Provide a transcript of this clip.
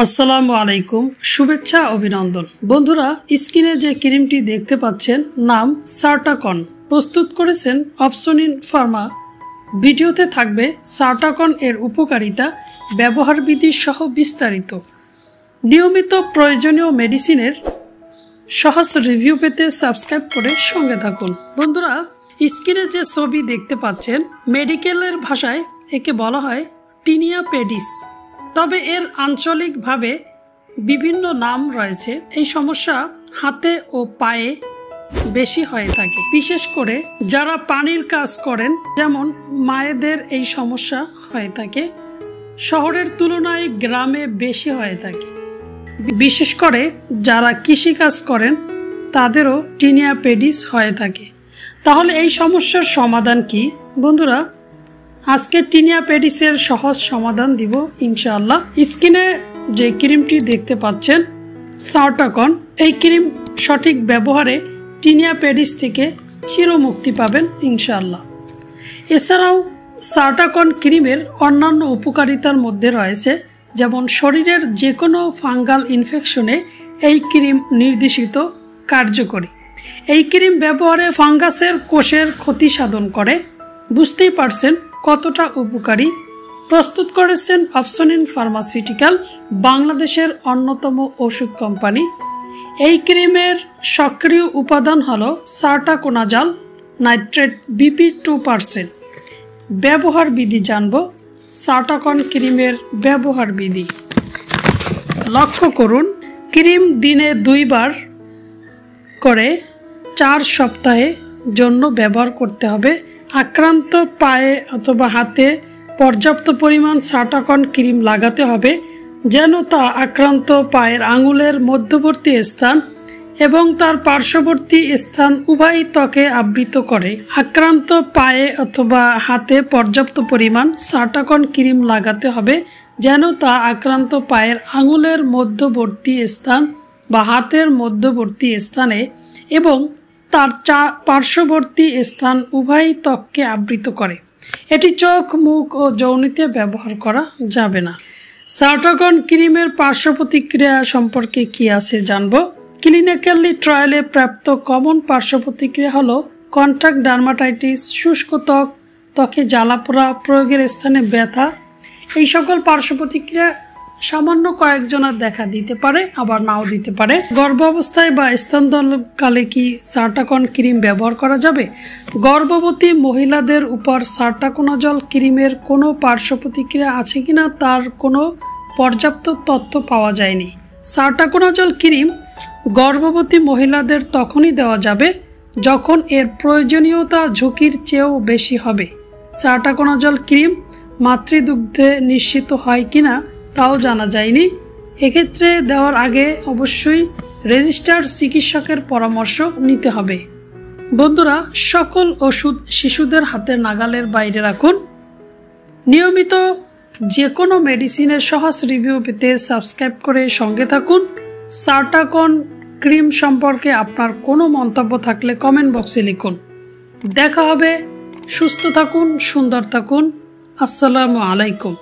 আসসালামু আলাইকুম, শুভেচ্ছা অভিনন্দন। বন্ধুরা, স্ক্রিনে যে ক্রিমটি দেখতে পাচ্ছেন নাম সার্টাকন, প্রস্তুত করেছেন অপসনিন ফার্মা। ভিডিওতে থাকবে সার্টাকন এর উপকারিতা, ব্যবহার বিধি সহ বিস্তারিত। নিয়মিত প্রয়োজনীয় মেডিসিনের সহজ রিভিউ পেতে সাবস্ক্রাইব করে সঙ্গে থাকুন। বন্ধুরা, স্ক্রিনে যে ছবি দেখতে পাচ্ছেন মেডিকেলের ভাষায় একে বলা হয় টিনিয়া পেডিস, তবে এর আঞ্চলিকভাবে বিভিন্ন নাম রয়েছে। এই সমস্যা হাতে ও পায়ে বেশি হয়ে থাকে, বিশেষ করে যারা পানির কাজ করেন, যেমন মায়েদের এই সমস্যা হয়ে থাকে। শহরের তুলনায় গ্রামে বেশি হয়ে থাকে, বিশেষ করে যারা কৃষিকাজ করেন তাদেরও টিনিয়া পেডিস হয়ে থাকে। তাহলে এই সমস্যার সমাধান কি? বন্ধুরা, আজকে টিনিয়া পেডিসের সহজ সমাধান দিব ইনশাআল্লাহ। স্কিনে যে ক্রিমটি দেখতে পাচ্ছেন সার্টাকন, এই ক্রিম সঠিক ব্যবহারে টিনিয়া পেডিস থেকে চিরমুক্তি পাবেন ইনশাআল্লাহ। এছাড়াও সার্টাকন ক্রিমের অন্যান্য উপকারিতার মধ্যে রয়েছে, যেমন শরীরের যে কোনো ফাঙ্গাল ইনফেকশনে এই ক্রিম নির্দেশিত কার্যকরী। এই ক্রিম ব্যবহারে ফাঙ্গাসের কোষের ক্ষতি সাধন করে। বুঝতেই পারছেন কতটা উপকারী। প্রস্তুত করেছেন অপসনিন ফার্মাসিউটিক্যাল, বাংলাদেশের অন্যতম ওষুধ কোম্পানি। এই ক্রিমের সক্রিয় উপাদান হল সার্টাকোনাজল নাইট্রেট BP 2%। ব্যবহার বিধি জানব। সার্টাকন ক্রিমের ব্যবহার বিধি। লক্ষ্য করুন, ক্রিম দিনে 2 বার করে 4 সপ্তাহের জন্য ব্যবহার করতে হবে। আক্রান্ত পায়ে অথবা হাতে পর্যাপ্ত পরিমাণ সার্টাকন ক্রিম লাগাতে হবে, যেন তা আক্রান্ত পায়ের আঙুলের মধ্যবর্তী স্থান এবং তার পার্শ্ববর্তী স্থান উভয় ত্বকে আবৃত করে। আক্রান্ত পায়ে অথবা হাতে পর্যাপ্ত পরিমাণ সার্টাকন ক্রিম লাগাতে হবে, যেন তা আক্রান্ত পায়ের আঙুলের মধ্যবর্তী স্থান বা হাতের মধ্যবর্তী স্থানে এবং তার পার্শ্ববর্তী স্থান উভয় ত্বককে আবৃত করে। এটি চোখ, মুখ ও যৌনিতে ব্যবহার করা যাবে না। সার্টাকন ক্রিমের পার্শ্ব প্রতিক্রিয়া সম্পর্কে কি আছে জানব। ক্লিনিক্যালি ট্রায়ালে প্রাপ্ত কমন পার্শ্ব প্রতিক্রিয়া হলো কন্ট্রাক্ট ডার্মাটাইটিস, শুষ্ক ত্বক, ত্বকে জ্বালাপোড়া, প্রয়োগের স্থানে ব্যথা। এই সকল পার্শ্ব প্রতিক্রিয়া সামান্য কয়েকজনের দেখা দিতে পারে, আবার নাও দিতে পারে। গর্ভাবস্থায় বা স্তনদানকালে কি সার্টাকন ক্রিম ব্যবহার করা যাবে? গর্ভবতী মহিলাদের উপর সার্টাকোনাজল ক্রিমের কোনো পার্শ্ব প্রতিক্রিয়া আছে কিনা তার কোনো পর্যাপ্ত তথ্য পাওয়া যায়নি। সার্টাকোনাজল ক্রিম গর্ভবতী মহিলাদের তখনই দেওয়া যাবে যখন এর প্রয়োজনীয়তা ঝুঁকির চেয়েও বেশি হবে। সার্টাকোনাজল ক্রিম মাতৃদুগ্ধে নিশ্চিত হয় কিনা তাও জানা যায়নি। এক্ষেত্রে দেওয়ার আগে অবশ্যই রেজিস্টার্ড চিকিৎসকের পরামর্শ নিতে হবে। বন্ধুরা, সকল ওষুধ শিশুদের হাতের নাগালের বাইরে রাখুন। নিয়মিত যে কোনো মেডিসিনের সহজ রিভিউ পেতে সাবস্ক্রাইব করে সঙ্গে থাকুন। সার্টাকন ক্রিম সম্পর্কে আপনার কোনো মন্তব্য থাকলে কমেন্ট বক্সে লিখুন। দেখা হবে। সুস্থ থাকুন, সুন্দর থাকুন। আসসালামু আলাইকুম।